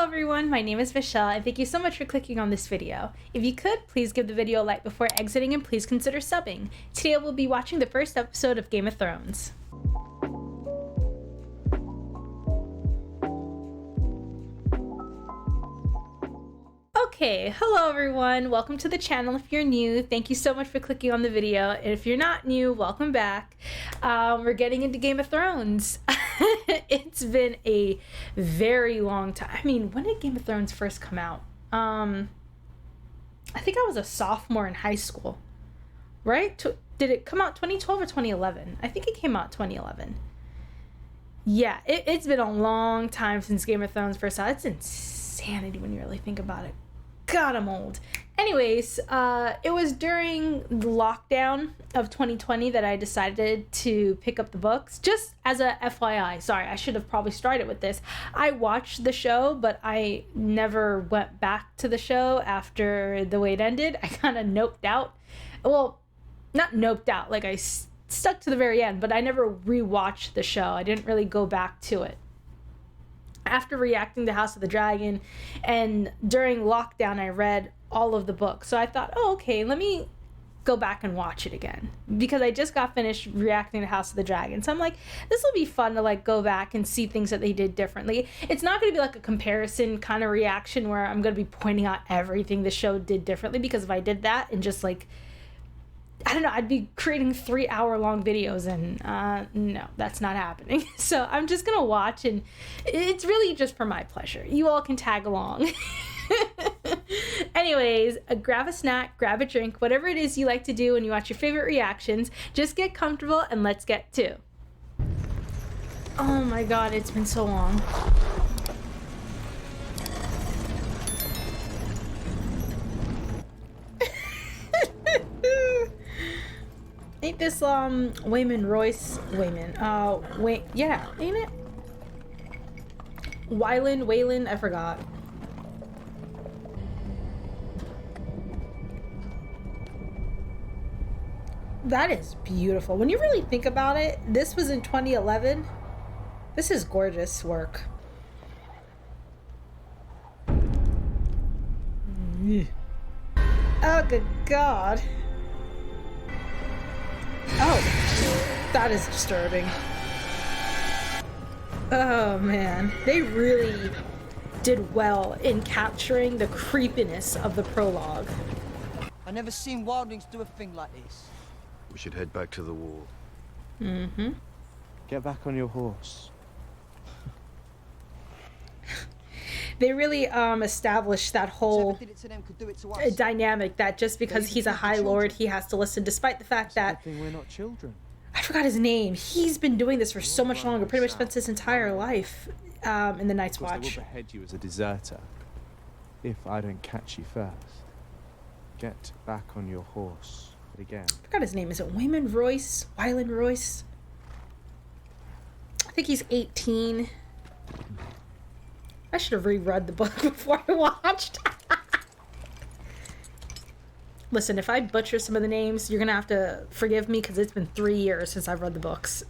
Hello everyone, my name is Michelle and thank you so much for clicking on this video. If you could, please give the video a like before exiting and please consider subbing. Today we'll be watching the first episode of Game of Thrones. Okay, hello everyone, welcome to the channel. If you're new, thank you so much for clicking on the video, and if you're not new, welcome back. We're getting into Game of Thrones. It's been a very long time. I mean, when did Game of Thrones first come out? I think I was a sophomore in high school, right? Did it come out 2012 or 2011? I think it came out 2011. Yeah, it's been a long time since Game of Thrones first out. It's insanity when you really think about it. God, I'm old. Anyways, it was during the lockdown of 2020 that I decided to pick up the books. Just as a FYI, sorry, I should have probably started with this. I watched the show, but I never went back to the show after the way it ended. I kind of noped out. Well, not noped out, like I stuck to the very end, but I never rewatched the show. I didn't really go back to it. After reacting to House of the Dragon and during lockdown, I read all of the books. So I thought, oh, okay, let me go back and watch it again because I just got finished reacting to House of the Dragon. So I'm like, this will be fun to like go back and see things that they did differently. It's not going to be like a comparison kind of reaction where I'm going to be pointing out everything the show did differently, because if I did that and just like, I don't know, I'd be creating 3-hour-long videos, and no, that's not happening. So I'm just gonna watch, and it's really just for my pleasure. You all can tag along. Anyways, grab a snack, grab a drink, whatever it is you like to do when you watch your favorite reactions. Just get comfortable and let's get to. Oh my god, it's been so long. Ain't this Wayman Royce? Wait, yeah, ain't it? Wayland, I forgot. That is beautiful. When you really think about it, this was in 2011. This is gorgeous work. Oh, good God. Oh, that is disturbing. Oh man, they really did well in capturing the creepiness of the prologue. I never seen wildlings do a thing like this. We should head back to the wall. Mm-hmm. Get back on your horse. They really established that whole dynamic that just because he's a High Lord, he has to listen, despite the fact that we're not children. I forgot his name. He's been doing this for so much longer, pretty much spent his entire life in the Night's Watch. They will behead you as a deserter if I don't catch you first. Get back on your horse. But again, I forgot his name. Is it Wayman Royce? Wyland Royce? I think he's 18. I should have reread the book before I watched. Listen, if I butcher some of the names, you're gonna have to forgive me because it's been 3 years since I've read the books.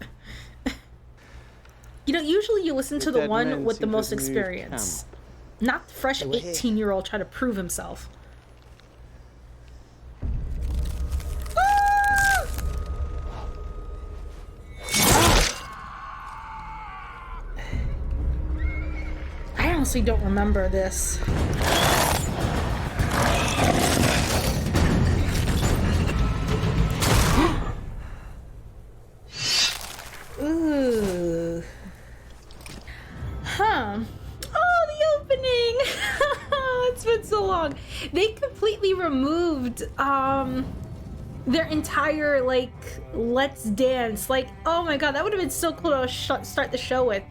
You know, usually you listen to the one with the most experience, not the fresh 18-year-old trying to prove himself. I honestly don't remember this. Ooh. Huh. Oh, the opening! It's been so long. They completely removed their entire, like, let's dance. Like, oh my god, that would have been so cool to start the show with.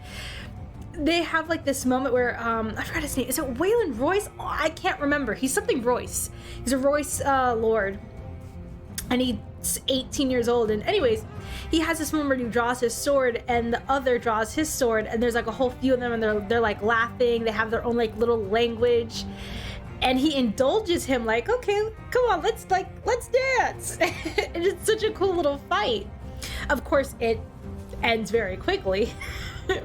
They have like this moment where I forgot his name. Is it Wayland Royce? Oh, I can't remember. He's something Royce. He's a Royce Lord, and he's 18 years old. And anyways, he has this moment where he draws his sword, and the other draws his sword, and there's like a whole few of them, and they're like laughing. They have their own like little language, and he indulges him like, okay, come on, let's dance. And it's such a cool little fight. Of course, it ends very quickly.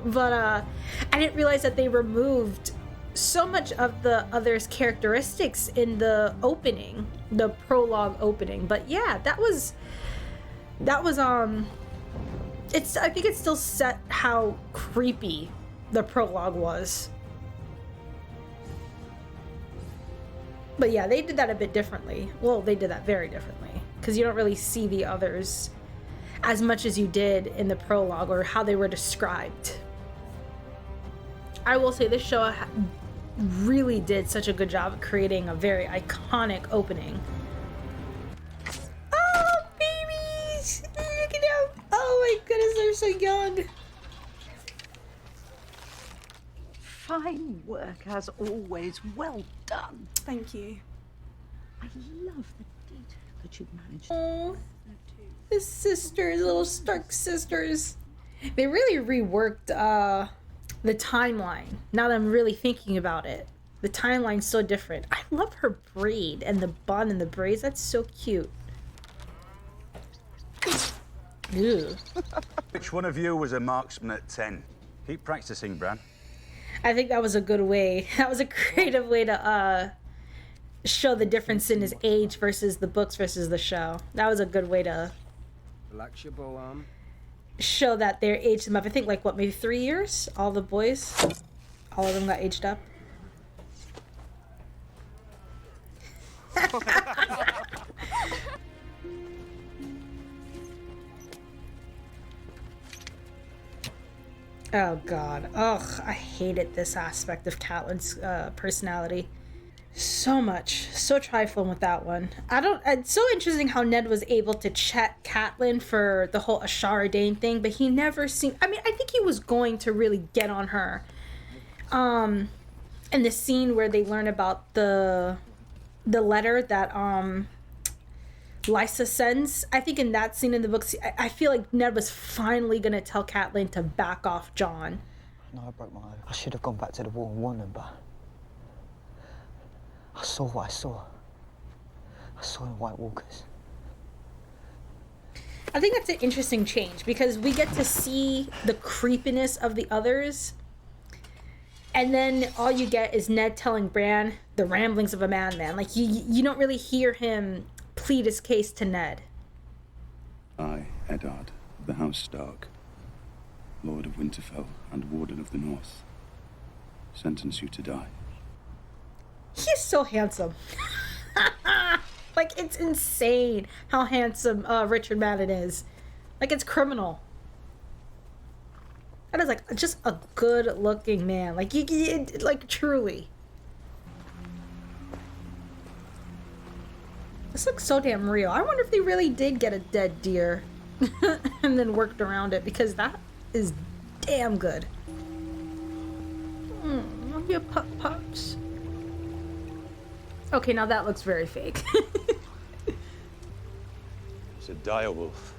But I didn't realize that they removed so much of the others' characteristics in the opening, the prologue opening. But yeah, that was it's, I think it still set how creepy the prologue was. But yeah, they did that a bit differently. Well, they did that very differently, because you don't really see the others as much as you did in the prologue, or how they were described. I will say this show really did such a good job of creating a very iconic opening. Oh, babies! Look at them! Oh my goodness, they're so young. Fine work as always. Well done. Thank you. I love the detail that you've managed. Oh, the sisters, little Stark sisters. They really reworked the timeline. Now that I'm really thinking about it, the timeline's so different. I love her braid and the bun and the braids. That's so cute. Ew. Which one of you was a marksman at 10? Keep practicing, Bran. I think that was a good way. That was a creative way to show the difference in his age versus the books versus the show. That was a good way to Relax your bow arm. show that they aged them up. I think like what, maybe 3 years? All the boys, all of them got aged up. Oh god. Ugh, I hated this aspect of Catelyn's personality. So much. So trifling with that one. It's so interesting how Ned was able to check Catelyn for the whole Ashara Dane thing, but he never seemed, I mean, I think he was going to really get on her. In the scene where they learn about the letter that Lysa sends, I think in that scene in the books, I feel like Ned was finally gonna tell Catelyn to back off Jon. No, I broke my oath. I should have gone back to the wall and warned them, but I saw what I saw. I saw the White Walkers. I think that's an interesting change, because we get to see the creepiness of the others, and then all you get is Ned telling Bran the ramblings of a madman. Like, you don't really hear him plead his case to Ned. I, Eddard, of the House Stark, Lord of Winterfell and Warden of the North, sentence you to die. He's so handsome. Like, it's insane how handsome Richard Madden is. Like, it's criminal. That is like just a good looking man. Like, like truly. This looks so damn real. I wonder if they really did get a dead deer and then worked around it, because that is damn good. Look at pups. Okay, now that looks very fake. It's a dire wolf.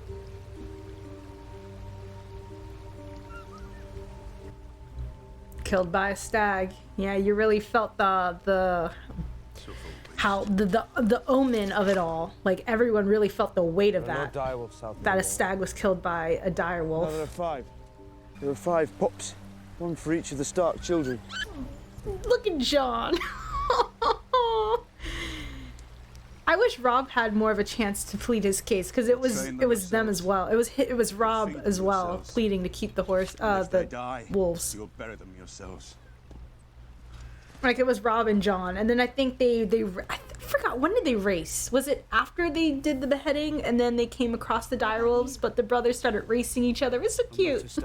Killed by a stag. Yeah, you really felt the omen of it all. Like, everyone really felt the weight of that. That a stag was killed by a dire wolf. No, there are 5. There are 5 pups. 1 for each of the Stark children. Look at Jon. I wish Robb had more of a chance to plead his case, because it was them as well. It was Robb as well pleading to keep the wolves. You'll bury them yourselves. Like, it was Robb and Jon, and then I think I forgot, when did they race? Was it after they did the beheading and then they came across the direwolves, but the brothers started racing each other? It was so cute.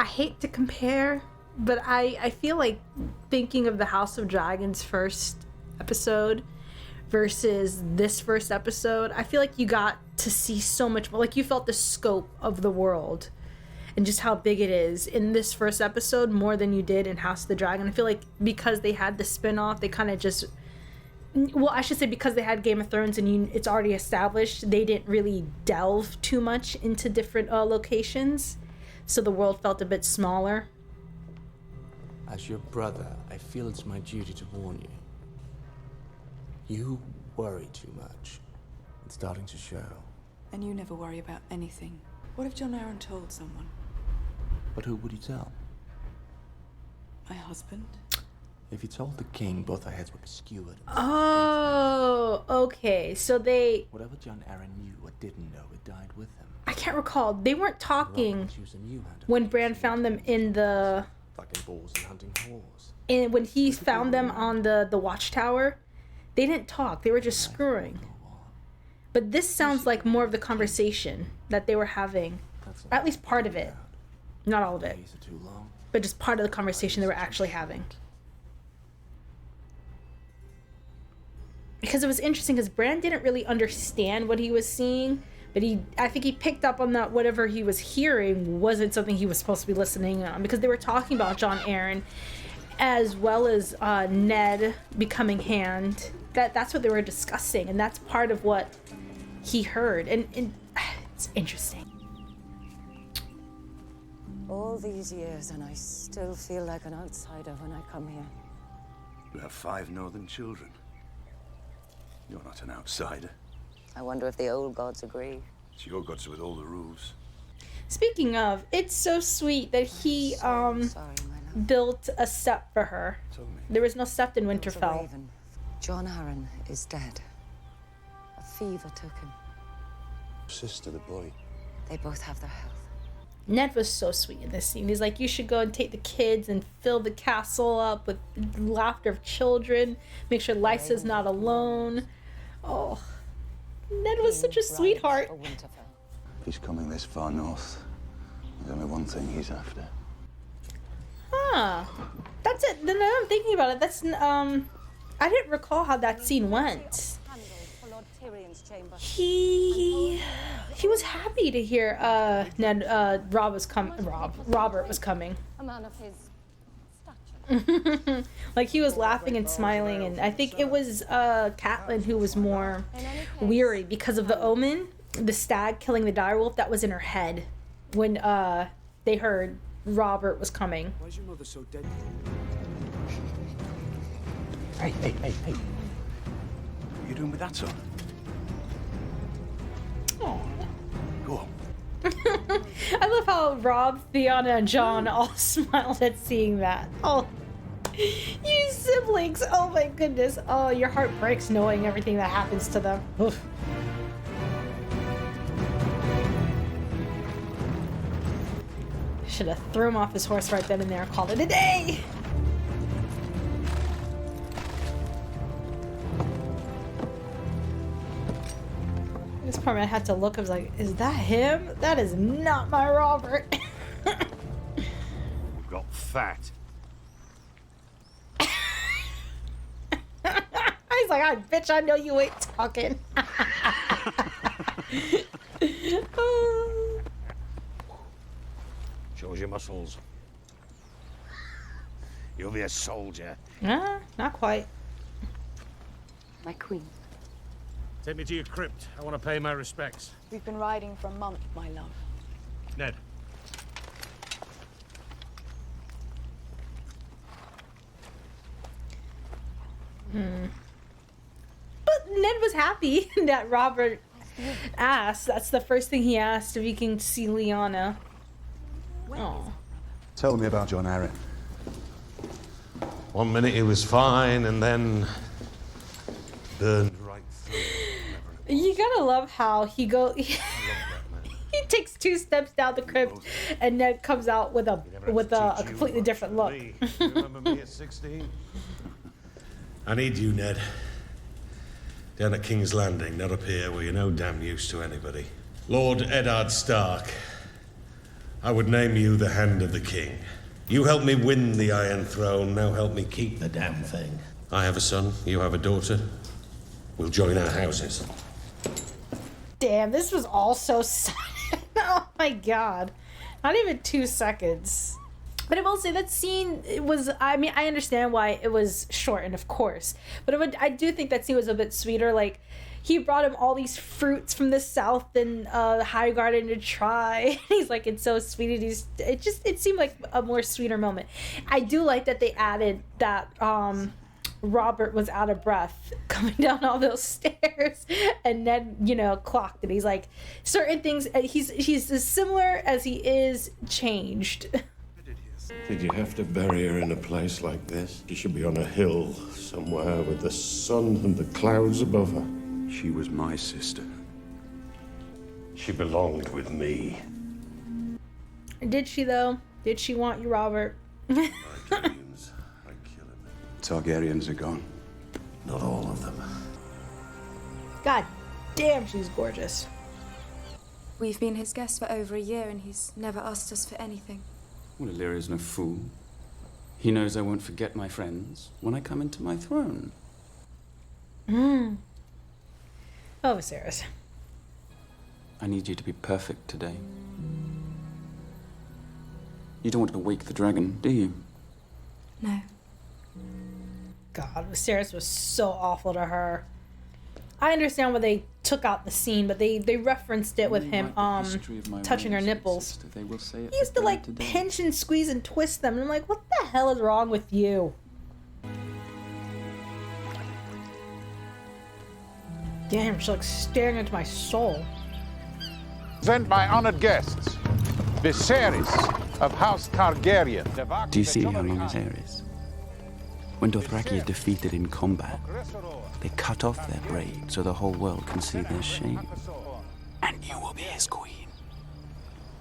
I hate to compare, but I feel like thinking of the House of Dragons first episode versus this first episode, I feel like you got to see so much more. Like, you felt the scope of the world and just how big it is in this first episode more than you did in House of the Dragon. I feel like because they had the spin-off, they kind of just, well, I should say because they had Game of Thrones and it's already established, they didn't really delve too much into different locations, so the world felt a bit smaller. As your brother, I feel it's my duty to warn you. You worry too much. It's starting to show. And you never worry about anything. What if John Aaron told someone? But who would you tell? My husband? If you told the king, both our heads would be skewered. Oh, okay. So they... Whatever John Aaron knew or didn't know, it died with him. I can't recall. They weren't talking Choose a new hand of when fate. Bran found them in the... Fucking balls and hunting whores. And when he found them on the watchtower, they didn't talk. They were just screwing. But this sounds like more of the conversation that they were having. Or at least part of it. Not all of it. Days are too long. But just part of the conversation they were actually having. Because it was interesting because Bran didn't really understand what he was seeing. But I think he picked up on that whatever he was hearing wasn't something he was supposed to be listening on. Because they were talking about John Aaron as well as Ned becoming Hand. That's what they were discussing. And that's part of what he heard. And it's interesting. All these years and I still feel like an outsider when I come here. You have 5 northern children. You're not an outsider. I wonder if the old gods agree. It's your gods with all the rules. Speaking of, it's so sweet that he Sorry, my love. built a sept for her. Tell me. There was no sept in It's a Winterfell. raven. John Aaron is dead. A fever took him. Sister, the boy. They both have their health. Ned was so sweet in this scene. He's like, you should go and take the kids and fill the castle up with laughter of children. Make sure Lysa's not alone. Oh, Ned was such a sweetheart. For Winterfell. If he's coming this far north, there's only one thing he's after. Huh. That's it. Then I'm thinking about it. That's, I didn't recall how that scene went. He was happy to hear Robert was coming. A man of his stature. Like he was laughing and smiling, and I think it was Catelyn who was more weary because of the omen, the stag killing the direwolf that was in her head when they heard Robert was coming. Why's your mother so dead? Hey. What are you doing with that son? Aww. Go on. I love how Rob, Fiona, and John all smiled at seeing that. Oh, you siblings! Oh my goodness! Oh, your heart breaks knowing everything that happens to them. Oof. Should have threw him off his horse right then and there and called it a day. This poor man had to look. I was like, is that him? That is not my Robert. We've got fat. He's like, bitch, I know you ain't talking. Shows your muscles. You'll be a soldier. Not quite. My queen. Take me to your crypt. I want to pay my respects. We've been riding for a month, my love. Ned. But Ned was happy that Robert asked. That's the first thing he asked, if he can see Lyanna. Oh. Tell me about John Aaron. One minute he was fine, and then burned right through. You gotta love how he he takes 2 steps down the crypt, and Ned comes out with a completely different look. You remember me at 16? I need you, Ned. Down at King's Landing, not up here where you're no damn use to anybody. Lord Eddard Stark, I would name you the Hand of the King. You helped me win the Iron Throne, now help me keep the damn thing. I have a son, you have a daughter. We'll join our houses. Damn, this was all so sudden. Oh my god. Not even 2 seconds. But I will say that scene, it was, I mean, I understand why it was shortened, of course. But I do think that scene was a bit sweeter. Like, he brought him all these fruits from the south and High Garden to try. He's like, it's so sweet. And it seemed like a more sweeter moment. I do like that they added that Robert was out of breath coming down all those stairs, and Ned, you know, clocked it. He's like, certain things, he's as similar as he is changed. Did you have to bury her in a place like this? She should be on a hill somewhere with the sun and the clouds above her. She was my sister. She belonged with me. Did she, though? Did she want you, Robert? My dreams, I kill him. Targaryens are gone. Not all of them. God damn, she's gorgeous. We've been his guests for over a year and he's never asked us for anything. Well, Illyria's no fool. He knows I won't forget my friends when I come into my throne. Oh, Viserys. I need you to be perfect today. You don't want to wake the dragon, do you? No. God, Viserys was so awful to her. I understand why they took out the scene, but they referenced it with him touching her nipples. He used to like pinch and squeeze and twist them, and I'm like, what the hell is wrong with you? Damn, she's like staring into my soul. Present my honored guests, Viserys of House Targaryen. Do you see how long his hair is? When Dothraki are defeated in combat, they cut off their braid so the whole world can see their shame. And you will be his queen.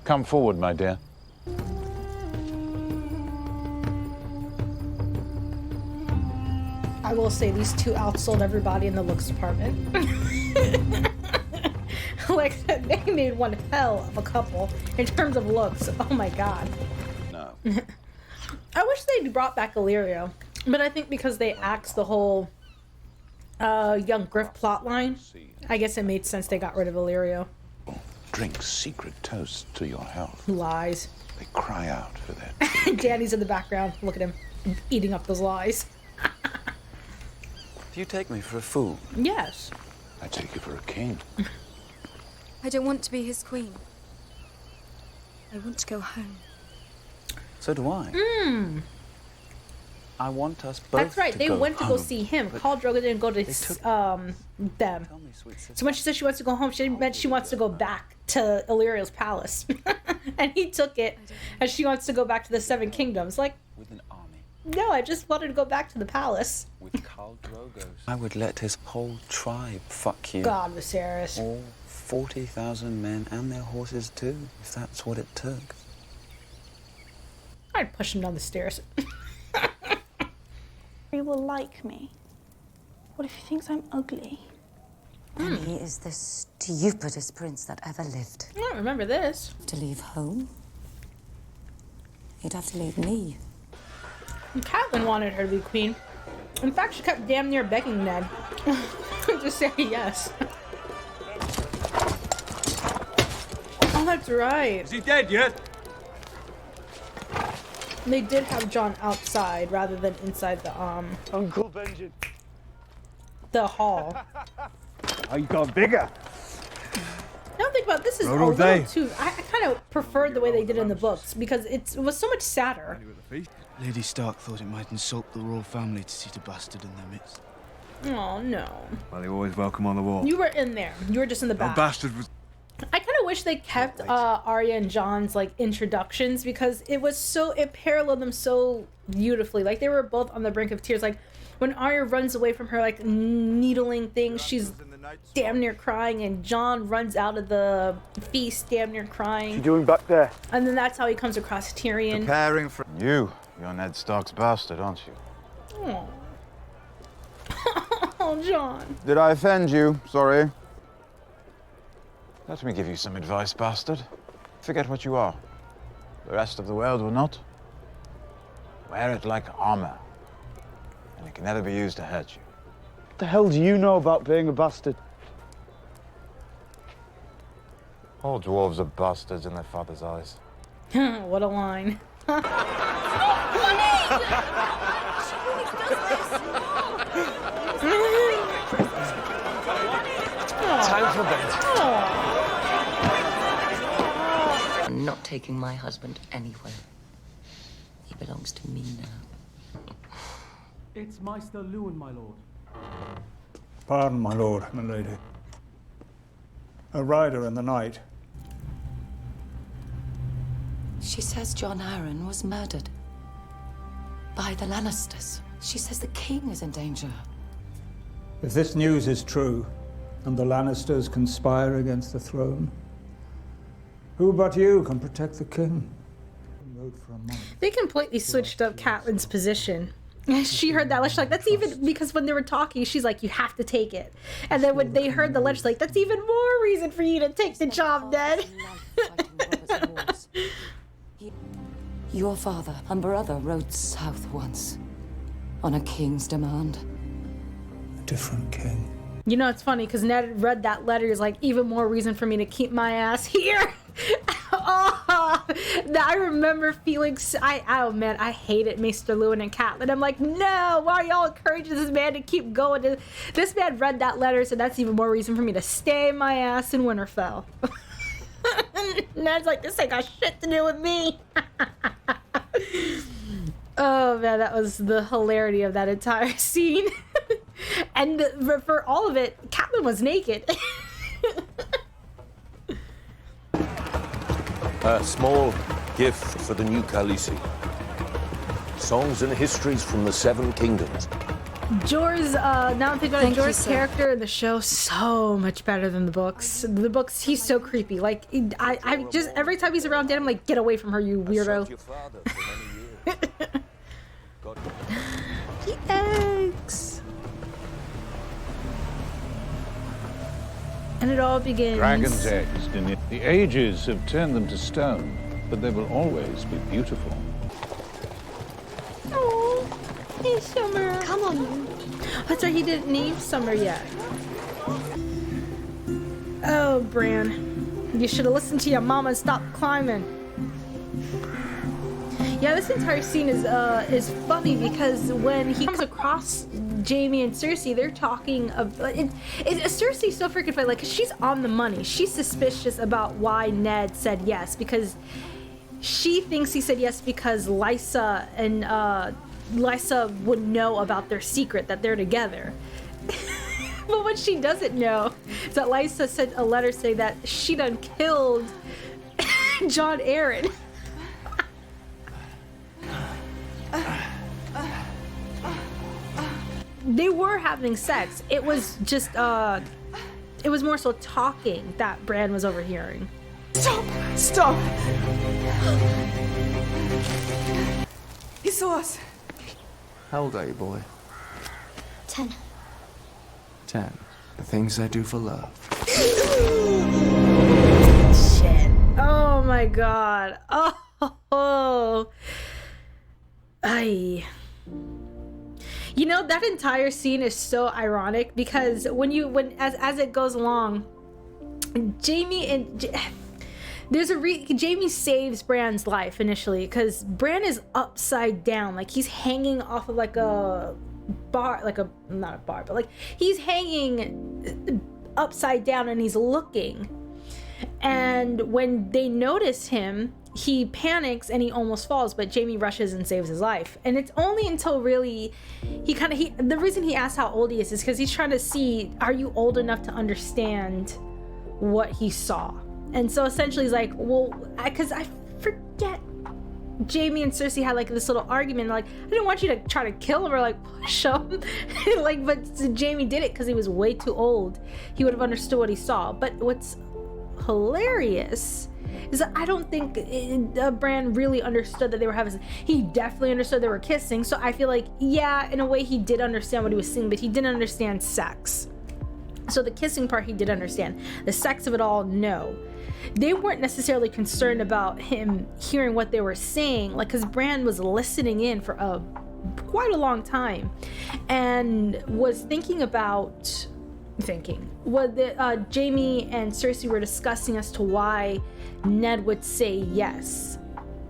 Come forward, my dear. I will say these two outsold everybody in the looks department. Like, they made one hell of a couple in terms of looks. Oh my god. No. I wish they'd brought back Illyrio, but I think because they axed the whole young Griff plotline, I guess it made sense they got rid of Illyrio. Drink secret toasts to your health. Lies. They cry out for their Danny's in the background. Look at him eating up those lies. Do you take me for a fool? Yes. I take you for a king. I don't want to be his queen. I want to go home. So do I. I want us both. That's right. They went to go see him. Khal Drogo didn't go to them. So when she said she wants to go home, she meant she wants to go back to Illyrio's palace, and he took it, and she wants to go back to the Seven Kingdoms. Like, with an army. No, I just wanted to go back to the palace. With Khal Drogo. I would let his whole tribe fuck you. God, Viserys. All 40,000 men and their horses too, if that's what it took. I'd push him down the stairs. He will like me. What if he thinks I'm ugly? And he is the stupidest prince that ever lived. I don't remember this. To leave home? He'd have to leave me. And Catelyn wanted her to be queen. In fact, she kept damn near begging Ned to say yes. Oh, that's right. Is he dead yet? They did have Jon outside rather than inside the Uncle Benjamin. the hall. Oh, you got bigger. Now think about it, this is a Rode all little day. too. I kind of preferred the way they did it in the books because it was so much sadder. Lady Stark thought it might insult the royal family to see the bastard in their midst. Oh no. Well, you're always welcome on the wall. You were in there. You were just in the back. bastard was. I kind of wish they kept Arya and Jon's like introductions because it paralleled them so beautifully. Like they were both on the brink of tears. Like when Arya runs away from her like needling thing, she's damn near crying, and Jon runs out of the feast damn near crying. What you doing back there? And then that's how he comes across Tyrion. Preparing for You're Ned Stark's bastard, aren't you? Oh. Oh, Jon. Did I offend you? Sorry. Let me give you some advice, bastard. Forget what you are. The rest of the world will not. Wear it like armor, and it can never be used to hurt you. What the hell do you know about being a bastard? All dwarves are bastards in their father's eyes. What a line. Time for bed. I'm not taking my husband anywhere. He belongs to me now. It's Maester Lewin, my lord. Pardon, my lord, my lady. A rider in the night. She says John Arryn was murdered. By the Lannisters. She says the king is in danger. If this news is true, and the Lannisters conspire against the throne, who but you can protect the king? They completely switched up Catelyn's position. She heard that letter, she's like, that's even, because when they were talking, she's like, you have to take it. And then when they heard the letter, she's like, that's even more reason for you to take the job, Ned. Your father and brother rode south once, on a king's demand. A different king. You know, it's funny, because Ned read that letter, is like, even more reason for me to keep my ass here. Oh, I remember feeling, oh man, I hated Maester Lewin and Catelyn. I'm like, no, why are y'all encouraging this man to keep going? This man read that letter, so that's even more reason for me to stay my ass in Winterfell. Ned's like, this ain't got shit to do with me. Oh man, that was the hilarity of that entire scene. And for all of it, Catelyn was naked. A small gift for the new Khaleesi. Songs and histories from the Seven Kingdoms. Jor's, now I'm thinking about Jor's character in the show, so much better than the books. The books, he's so creepy. Like, I just, every time he's around Dad, I'm like, get away from her, you weirdo. The eggs. And it all begins. Dragon's eggs, the ages have turned them to stone, but they will always be beautiful. Oh, hey, Summer. Come on. That's right, he didn't name Summer yet. Oh, Bran. You should have listened to your mama and stopped climbing. Yeah, this entire scene is funny because when he comes across Jaime and Cersei, they're talking of Cersei's so freaking funny, like, 'cause she's on the money. She's suspicious about why Ned said yes, because she thinks he said yes because Lysa and Lysa would know about their secret, that they're together. But what she doesn't know is that Lysa sent a letter saying that she done killed John Arryn. They were having sex. It was just, it was more so talking that Bran was overhearing. Stop! Stop! He saw us. How old are you, boy? 10. 10. The things I do for love. Shit. Oh my god. Oh. Ay. You know, that entire scene is so ironic because as it goes along, Jaime saves Bran's life initially because Bran is upside down, like he's hanging off of like a bar, not a bar, but like he's hanging upside down and he's looking. And when they notice him, he panics and he almost falls, but Jaime rushes and saves his life. And it's only until really the reason he asks how old he is because he's trying to see, are you old enough to understand what he saw? And so essentially he's like, well, because I forget, Jaime and Cersei had like this little argument, like, I didn't want you to try to kill him or like push him. Like, but Jaime did it because he was way too old. He would have understood what he saw. But what's hilarious is that I don't think Bran really understood that they were having. He definitely understood they were kissing, so I feel like, yeah, in a way he did understand what he was seeing, but he didn't understand sex. So the kissing part he did understand. The sex of it all, no. They weren't necessarily concerned about him hearing what they were saying, like, because Bran was listening in for quite a long time and was thinking what Jaime and Cersei were discussing as to why Ned would say yes.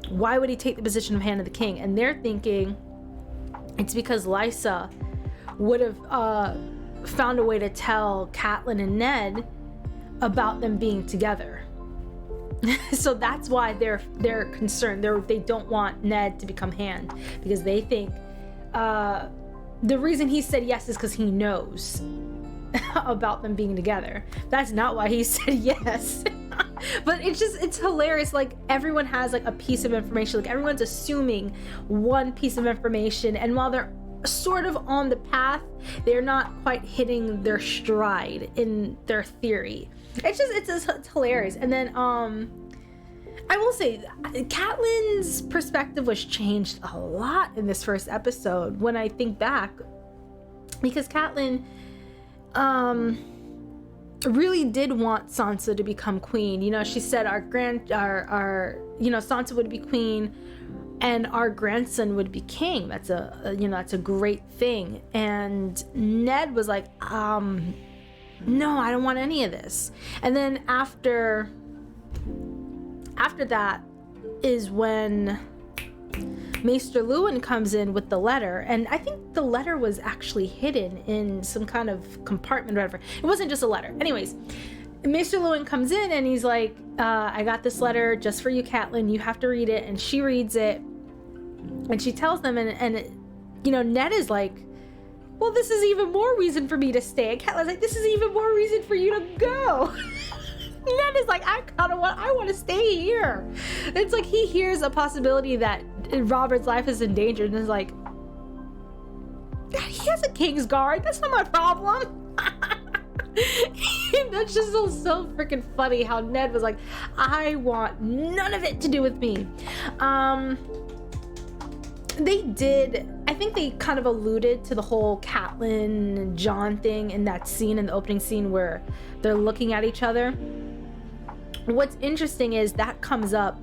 Why would he take the position of Hand of the King? And they're thinking it's because Lysa would have found a way to tell Catelyn and Ned about them being together. So that's why they're concerned. They don't want Ned to become Hand because they think the reason he said yes is because he knows about them being together. That's not why he said yes. But it's hilarious. Like, everyone has like a piece of information, like everyone's assuming one piece of information, and while they're sort of on the path, they're not quite hitting their stride in their theory. It's hilarious. And then I will say Catelyn's perspective was changed a lot in this first episode when I think back, because Catelyn really did want Sansa to become queen. You know, she said our Sansa would be queen and our grandson would be king. That's a great thing. And Ned was like, no, I don't want any of this. And then after that is when Maester Luwin comes in with the letter, and I think the letter was actually hidden in some kind of compartment or whatever. It wasn't just a letter. Anyways, Maester Luwin comes in and he's like, I got this letter just for you, Catelyn. You have to read it. And she reads it and she tells them, and Ned is like, well, this is even more reason for me to stay. And Catelyn's like, this is even more reason for you to go. Ned is like, I want to stay here. It's like he hears a possibility that Robert's life is endangered and is like, he has a King's Guard. That's not my problem. That's just so freaking funny how Ned was like, I want none of it to do with me. I think they kind of alluded to the whole Catelyn and Jon thing in that scene, in the opening scene where they're looking at each other. What's interesting is that comes up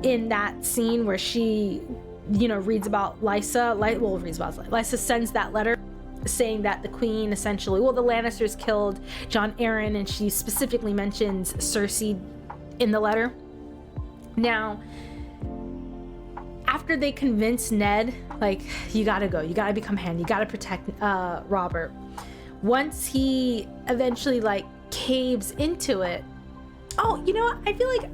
in that scene where she, reads about Lysa. Lysa sends that letter saying that the queen essentially, the Lannisters killed Jon Arryn, and she specifically mentions Cersei in the letter. Now, after they convince Ned, like, you gotta go, you gotta become Hand, you gotta protect Robert. Once he eventually like caves into it, I feel like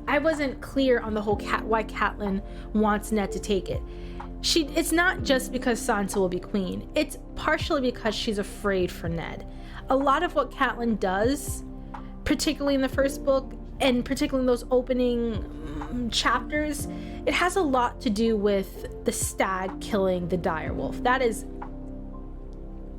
I wasn't clear on the whole why Catelyn wants Ned to take it. It's not just because Sansa will be queen. It's partially because she's afraid for Ned. A lot of what Catelyn does, particularly in the first book, and particularly in those opening chapters, it has a lot to do with the stag killing the direwolf. That is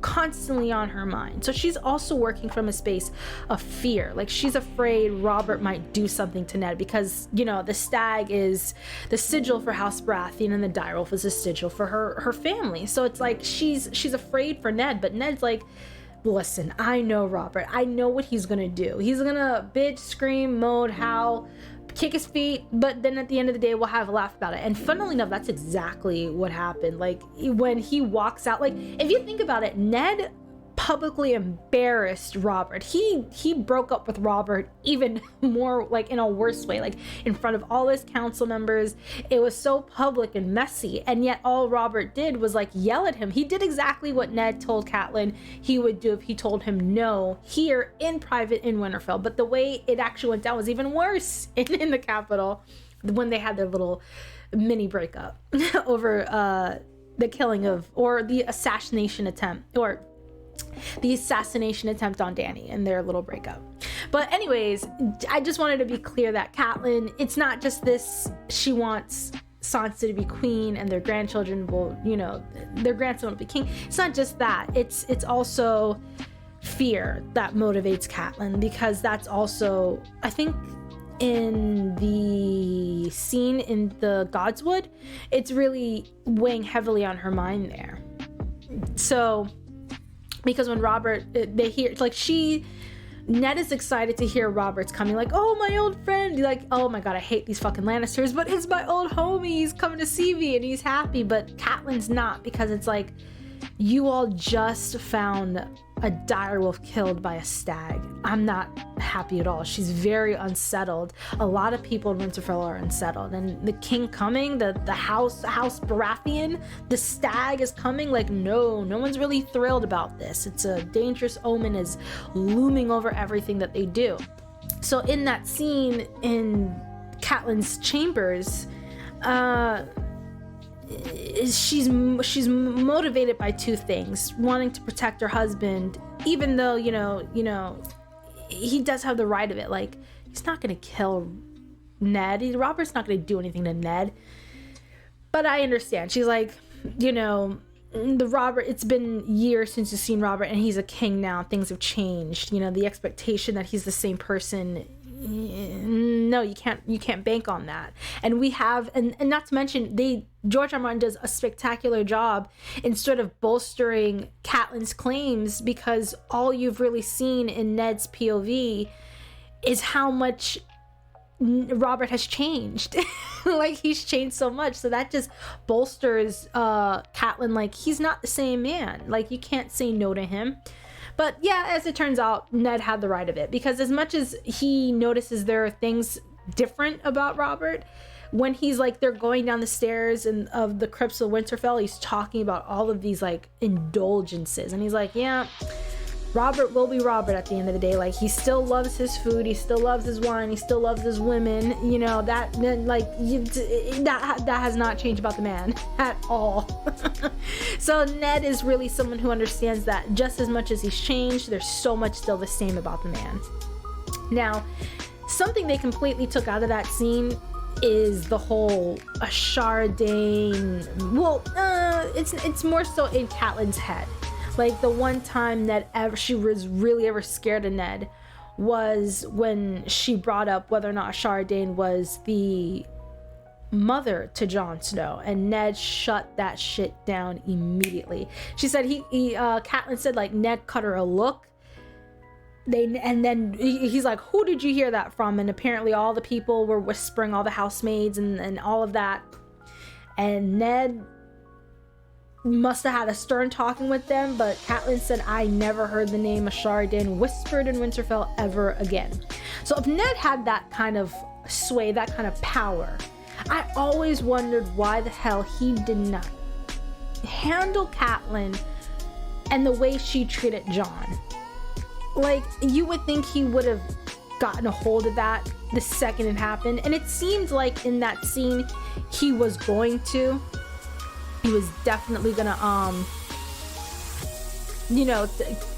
constantly on her mind. So she's also working from a space of fear. Like, she's afraid Robert might do something to Ned because, the stag is the sigil for House Baratheon and the direwolf is a sigil for her family. So it's like she's afraid for Ned, but Ned's like, listen, I know Robert. I know what he's gonna do. He's gonna bitch, scream, moan, howl, kick his feet, but then at the end of the day, we'll have a laugh about it. And funnily enough, that's exactly what happened. Like, when he walks out, like, if you think about it, Ned publicly embarrassed Robert. He broke up with Robert even more, like, in a worse way, like in front of all his council members. It was so public and messy, and yet all Robert did was like yell at him. He did exactly what Ned told Catelyn he would do if he told him no here in private in Winterfell. But the way it actually went down was even worse in the capital when they had their little mini breakup over the killing of, or the assassination attempt, or the assassination attempt on Dany and their little breakup. But anyways, I just wanted to be clear that Catelyn, it's not just this, she wants Sansa to be queen and their grandchildren will, their grandson will be king. It's not just that. It's also fear that motivates Catelyn, because that's also, I think, in the scene in the Godswood, it's really weighing heavily on her mind there. So, because when Robert, they hear, like, Ned is excited to hear Robert's coming, like, oh, my old friend, like, oh my god, I hate these fucking Lannisters, but it's my old homie, he's coming to see me, and he's happy. But Catelyn's not, because it's like, you all just found a direwolf killed by a stag. I'm not happy at all. She's very unsettled. A lot of people in Winterfell are unsettled, and the king coming, the house Baratheon, the stag is coming. Like, no one's really thrilled about this. It's a dangerous omen is looming over everything that they do. So in that scene in Catelyn's chambers, she's motivated by two things: wanting to protect her husband, even though you know he does have the right of it. Like, he's not gonna kill Ned. Robert's not gonna do anything to Ned. But I understand. She's like, the Robert, it's been years since you've seen Robert, and he's a king now. Things have changed. The expectation that he's the same person, no, you can't bank on that. And we have, and not to mention, George R. R. Martin does a spectacular job in sort of bolstering Catelyn's claims, because all you've really seen in Ned's POV is how much Robert has changed. Like, he's changed so much, so that just bolsters Catelyn. Like, he's not the same man. Like, you can't say no to him. But yeah, as it turns out, Ned had the right of it, because as much as he notices there are things different about Robert, when he's like, they're going down the stairs of the crypts of Winterfell, he's talking about all of these like indulgences, and he's like, yeah, Robert will be Robert at the end of the day. Like, he still loves his food, he still loves his wine, he still loves his women. That has not changed about the man at all. So Ned is really someone who understands that just as much as he's changed, there's so much still the same about the man. Now, something they completely took out of that scene is the whole Ashara Dayne. Well, it's more so in Catelyn's head. Like, the one time that she was really ever scared of Ned was when she brought up whether or not Ashara Dayne was the mother to Jon Snow, and Ned shut that shit down immediately. She said Catelyn said, like, Ned cut her a look. And then he's like, who did you hear that from? And apparently all the people were whispering, all the housemaids and all of that. And Ned must have had a stern talking with them, but Catelyn said, I never heard the name Ashara Dayne whispered in Winterfell ever again. So if Ned had that kind of sway, that kind of power, I always wondered why the hell he did not handle Catelyn and the way she treated Jon. Like, you would think he would have gotten a hold of that the second it happened, and it seemed like in that scene he was going to. He was definitely gonna,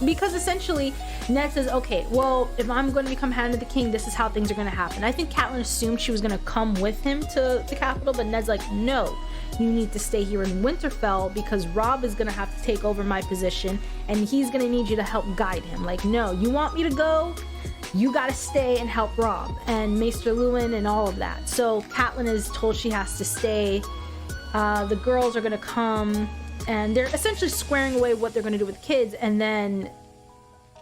because essentially Ned says, okay, well, if I'm going to become Hand of the King, this is how things are going to happen. I think Catelyn assumed she was going to come with him to the capital, but Ned's like, no, you need to stay here in Winterfell, because Robb is going to have to take over my position, and he's going to need you to help guide him. Like, no, you want me to go? You got to stay and help Robb and Maester Luwin and all of that. So Catelyn is told she has to stay. The girls are going to come, and they're essentially squaring away what they're going to do with the kids. And then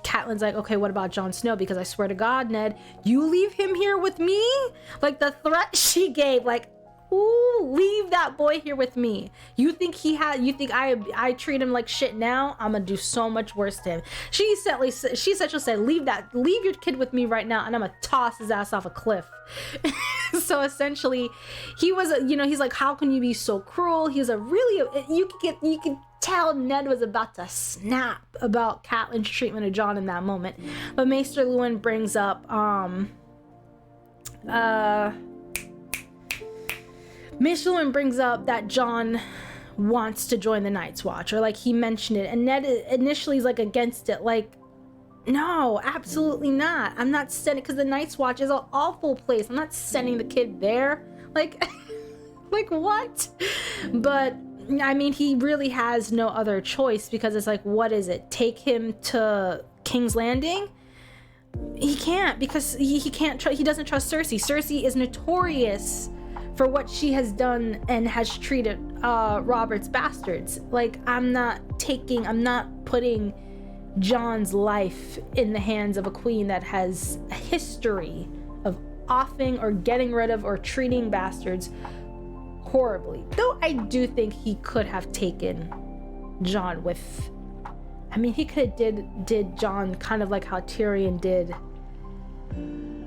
Catelyn's like, okay, what about Jon Snow? Because I swear to God, Ned, you leave him here with me? Like, the threat she gave, like, ooh, leave that boy here with me. You think I treat him like shit now? I'm gonna do so much worse to him. She essentially said, leave your kid with me right now, and I'm gonna toss his ass off a cliff. So essentially, he was, he's like, how can you be so cruel? He's a really, you could tell Ned was about to snap about Catelyn's treatment of Jon in that moment. But Maester Luwin brings up, Maester Luwin brings up that Jon wants to join the Night's Watch, or like he mentioned it, and Ned initially is like against it, like, no, absolutely not. I'm not sending, because the Night's Watch is an awful place. I'm not sending the kid there. Like, like what? But I mean, he really has no other choice, because it's like, what is it? Take him to King's Landing? He can't, because he can't. He doesn't trust Cersei. Cersei is notorious for what she has done and has treated Robert's bastards. Like, I'm not putting Jon's life in the hands of a queen that has a history of offing or getting rid of or treating bastards horribly. Though I do think he could have taken Jon with, I mean, he could have did Jon kind of like how Tyrion did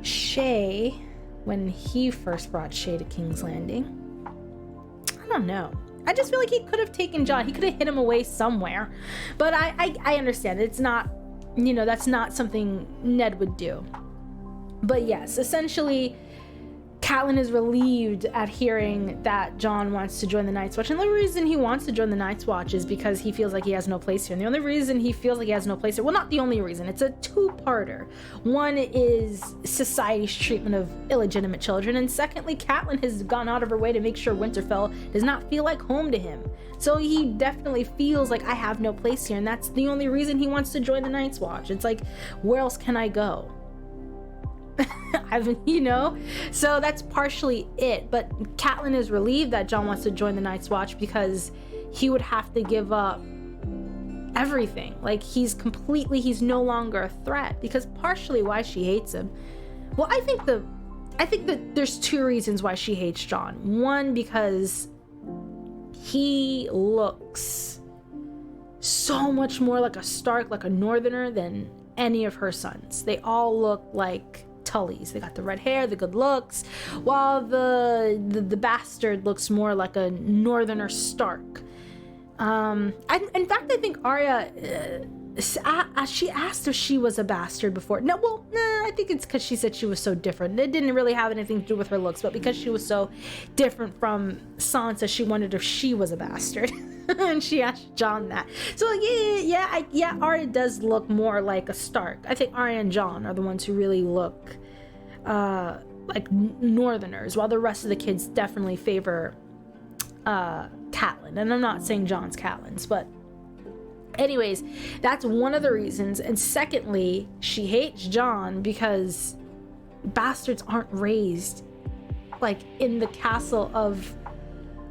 Shae when he first brought Shae to King's Landing. I don't know. I just feel like he could have taken Jon. He could have hid him away somewhere. But I understand. It's not, that's not something Ned would do. But yes, essentially, Catelyn is relieved at hearing that Jon wants to join the Night's Watch. And the reason he wants to join the Night's Watch is because he feels like he has no place here. And the only reason he feels like he has no place here, well, not the only reason, it's a two-parter. One is society's treatment of illegitimate children. And secondly, Catelyn has gone out of her way to make sure Winterfell does not feel like home to him. So he definitely feels like I have no place here. And that's the only reason he wants to join the Night's Watch. It's like, where else can I go? You know, so that's partially it. But Catelyn is relieved that Jon wants to join the Night's Watch because he would have to give up everything. Like he's no longer a threat. Because partially why she hates him, well, I think that there's two reasons why she hates Jon. One, because he looks so much more like a Stark, like a Northerner, than any of her sons. They all look like Tullys. They got the red hair, the good looks, while the bastard looks more like a Northerner Stark. In fact, I think Arya, she asked if she was a bastard before. I think it's because she said she was so different. It didn't really have anything to do with her looks, but because she was so different from Sansa, she wondered if she was a bastard. And she asked Jon that. So yeah, Arya does look more like a Stark. I think Arya and Jon are the ones who really look like Northerners, while the rest of the kids definitely favor Catelyn. And I'm not saying Jon's Catelyn's, but anyways, that's one of the reasons. And secondly, she hates Jon because bastards aren't raised like in the castle of,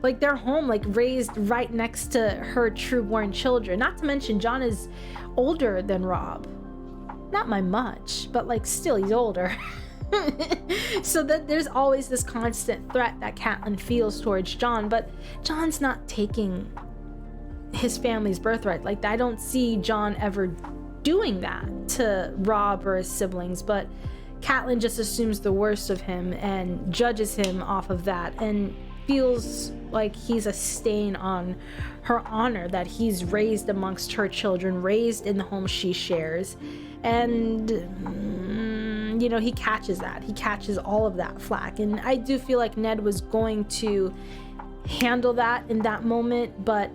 like, their home, like raised right next to her true-born children. Not to mention Jon is older than Robb. Not by much, but like still he's older. So that there's always this constant threat that Catelyn feels towards Jon, but Jon's not taking his family's birthright. Like, I don't see Jon ever doing that to Robb or his siblings, but Catelyn just assumes the worst of him and judges him off of that, and feels like he's a stain on her honor, that he's raised amongst her children, raised in the home she shares. And you know, he catches all of that flack. And I do feel like Ned was going to handle that in that moment, but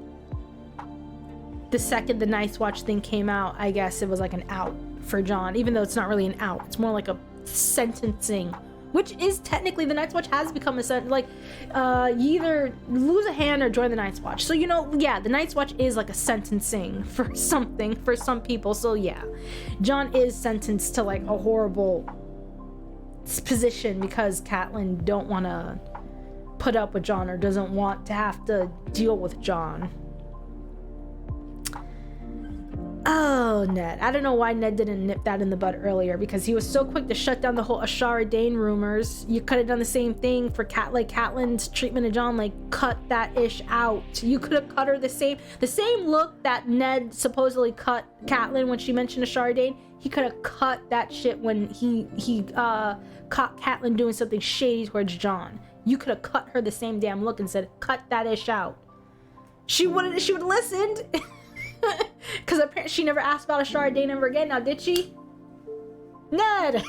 the second the Night's Watch thing came out, I guess it was like an out for Jon, even though it's not really an out. It's more like a sentencing, which is technically, the Night's Watch has become a sentence. Like, you either lose a hand or join the Night's Watch. So, you know, yeah, the Night's Watch is like a sentencing for something for some people. So yeah, Jon is sentenced to like a horrible position because Catelyn don't want to put up with Jon, or doesn't want to have to deal with Jon. Oh, Ned. I don't know why Ned didn't nip that in the bud earlier, because he was so quick to shut down the whole Ashara Dane rumors. You could have done the same thing for Catelyn's treatment of Jon, like cut that ish out. You could have cut her the same look that Ned supposedly cut Catelyn when she mentioned Ashara Dane. He could have cut that shit when he caught Catelyn doing something shady towards Jon. You could have cut her the same damn look and said, cut that ish out. She would have listened. Because apparently she never asked about Ashara Dane ever again, now did she? Ned!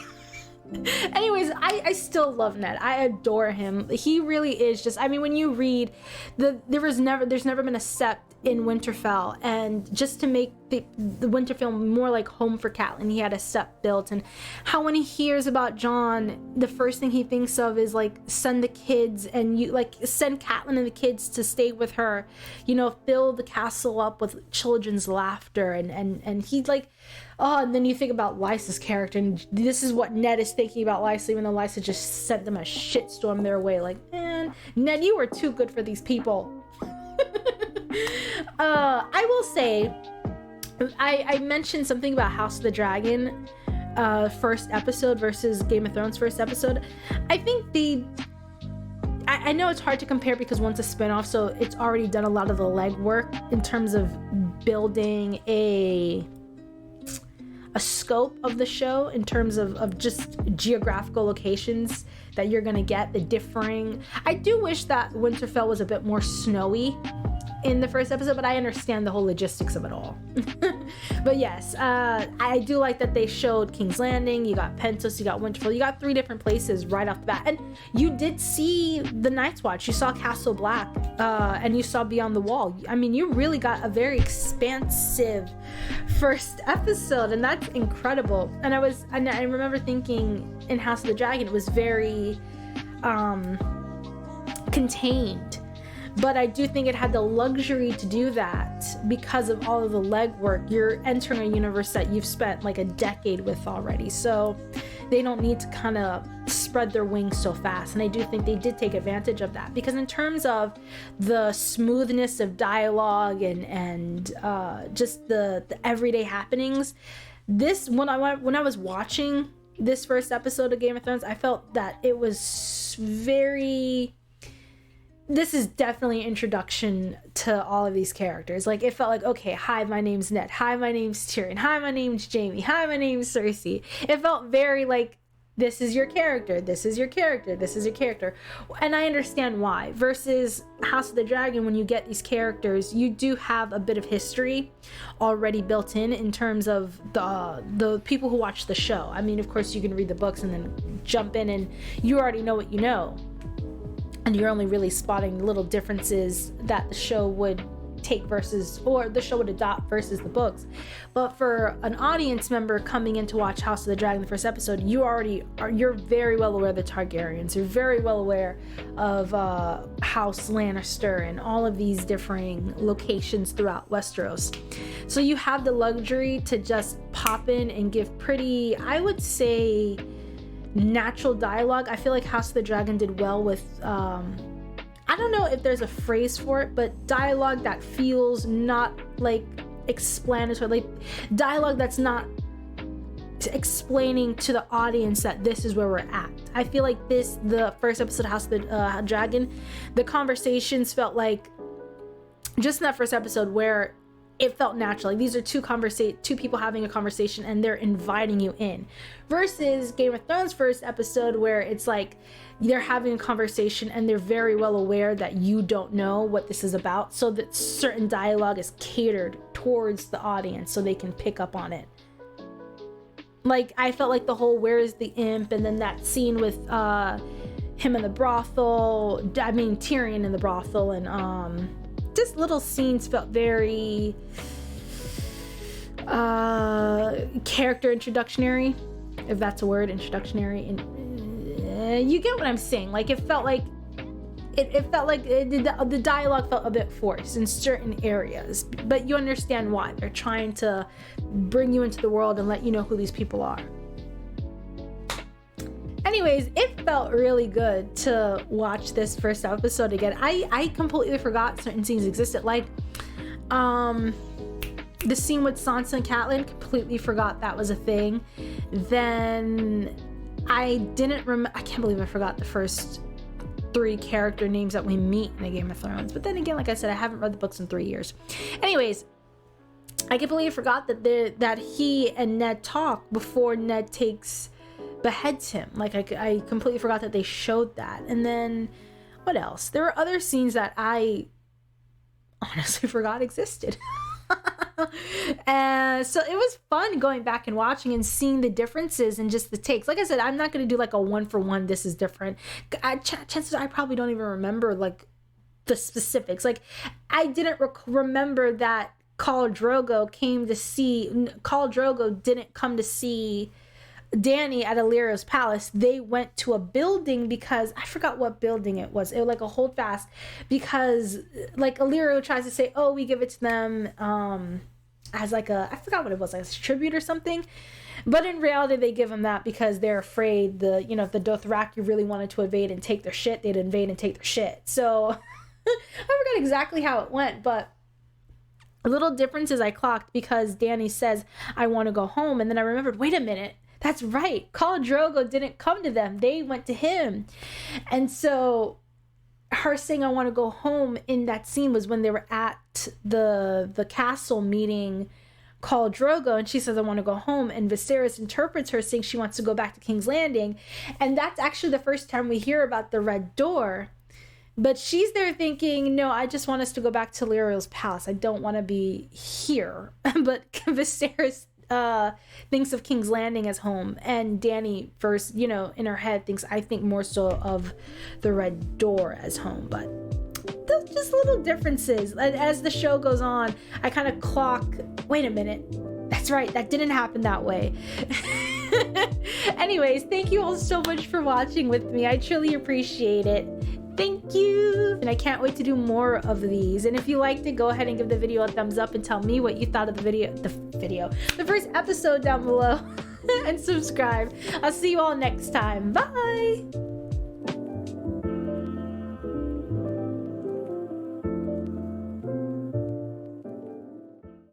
Anyways, I still love Ned. I adore him. He really is just, I mean, when you read, there's never been a sept in Winterfell, and just to make the Winterfell more like home for Catelyn, he had a sept built. And how when he hears about Jon, the first thing he thinks of is like, send the kids, and you like send Catelyn and the kids to stay with her, you know, fill the castle up with children's laughter, and he's like, oh, and then you think about Lysa's character, and this is what Ned is thinking about Lysa, even though Lysa just sent them a shitstorm their way. Like, man, Ned, you were too good for these people. I will say, I mentioned something about House of the Dragon first episode versus Game of Thrones first episode. I think I know it's hard to compare because one's a spin-off, so it's already done a lot of the legwork in terms of building a scope of the show, in terms of just geographical locations that you're gonna get, the differing. I do wish that Winterfell was a bit more snowy, in the first episode, but I understand the whole logistics of it all. But yes, I do like that they showed King's Landing, you got Pentos, you got Winterfell, you got 3 different places right off the bat. And you did see the Night's Watch, you saw Castle Black, and you saw Beyond the Wall. I mean, you really got a very expansive first episode, and that's incredible. And I remember thinking in House of the Dragon, it was very contained. But I do think it had the luxury to do that because of all of the legwork. You're entering a universe that you've spent like a decade with already. So they don't need to kind of spread their wings so fast. And I do think they did take advantage of that. Because in terms of the smoothness of dialogue and just the everyday happenings, this, when I was watching this first episode of Game of Thrones, I felt that it was very... This is definitely an introduction to all of these characters. Like, it felt like, okay, hi, my name's Ned. Hi, my name's Tyrion. Hi, my name's Jaime. Hi, my name's Cersei. It felt very like, this is your character. This is your character. This is your character. And I understand why. Versus House of the Dragon, when you get these characters, you do have a bit of history already built in terms of the people who watch the show. I mean, of course, you can read the books and then jump in and you already know what you know. And you're only really spotting little differences that the show would take or the show would adopt versus the books. But for an audience member coming in to watch House of the Dragon, the first episode, you're very well aware of the Targaryens. You're very well aware of House Lannister and all of these differing locations throughout Westeros. So you have the luxury to just pop in and give pretty, I would say, natural dialogue. I feel like House of the Dragon did well with I don't know if there's a phrase for it, but dialogue that feels not like explanatory, like dialogue that's not explaining to the audience that this is where we're at. I feel like the first episode of House of the Dragon, the conversations felt like, just in that first episode, where it felt natural. Like, these are two people having a conversation and they're inviting you in. Versus Game of Thrones first episode, where it's like they're having a conversation and they're very well aware that you don't know what this is about. So that certain dialogue is catered towards the audience so they can pick up on it. Like, I felt like the whole "where is the imp?" and then that scene with him in the brothel, I mean Tyrion in the brothel, and just little scenes felt very character introductionary, if that's a word, introductionary. And you get what I'm saying. Like, it felt like the dialogue felt a bit forced in certain areas, but you understand why. They're trying to bring you into the world and let you know who these people are. Anyways, it felt really good to watch this first episode again. I completely forgot certain scenes existed. Like, the scene with Sansa and Catelyn, completely forgot that was a thing. Then I can't believe I forgot the first 3 character names that we meet in the Game of Thrones. But then again, like I said, I haven't read the books in 3 years. Anyways, I completely forgot that he and Ned talk before Ned beheads him. Like, I completely forgot that they showed that. And then what else? There were other scenes that I honestly forgot existed. And so it was fun going back and watching and seeing the differences and just the takes. Like I said, I'm not going to do like a 1-for-1 this is different. Chances are I probably don't even remember like the specifics. Like, I didn't remember that Khal Drogo didn't come to see Dany at Illyrio's palace. They went to a building because I forgot what building it was. It was like a holdfast, because like Illyrio tries to say, oh, we give it to them as like I forgot what it was, like a tribute or something. But in reality, they give them that because they're afraid if the Dothraki really wanted to invade and take their shit, they'd invade and take their shit. So I forgot exactly how it went, but little differences I clocked because Dany says, I want to go home. And then I remembered, wait a minute, that's right. Khal Drogo didn't come to them. They went to him. And so her saying, I want to go home in that scene was when they were at the castle meeting Khal Drogo, and she says, I want to go home. And Viserys interprets her saying she wants to go back to King's Landing. And that's actually the first time we hear about the Red Door, But she's there thinking, no, I just want us to go back to Lyriel's palace. I don't want to be here. But Viserys thinks of King's Landing as home, and Dany first, you know, in her head thinks, I think more so of the Red Door as home. But those just little differences. As the show goes on, I kind of clock, wait a minute, that's right, that didn't happen that way. Anyways, thank you all so much for watching with me. I truly appreciate it. Thank you, and I can't wait to do more of these. And if you liked it, go ahead and give the video a thumbs up and tell me what you thought of the first episode down below. And subscribe. I'll see you all next time. Bye.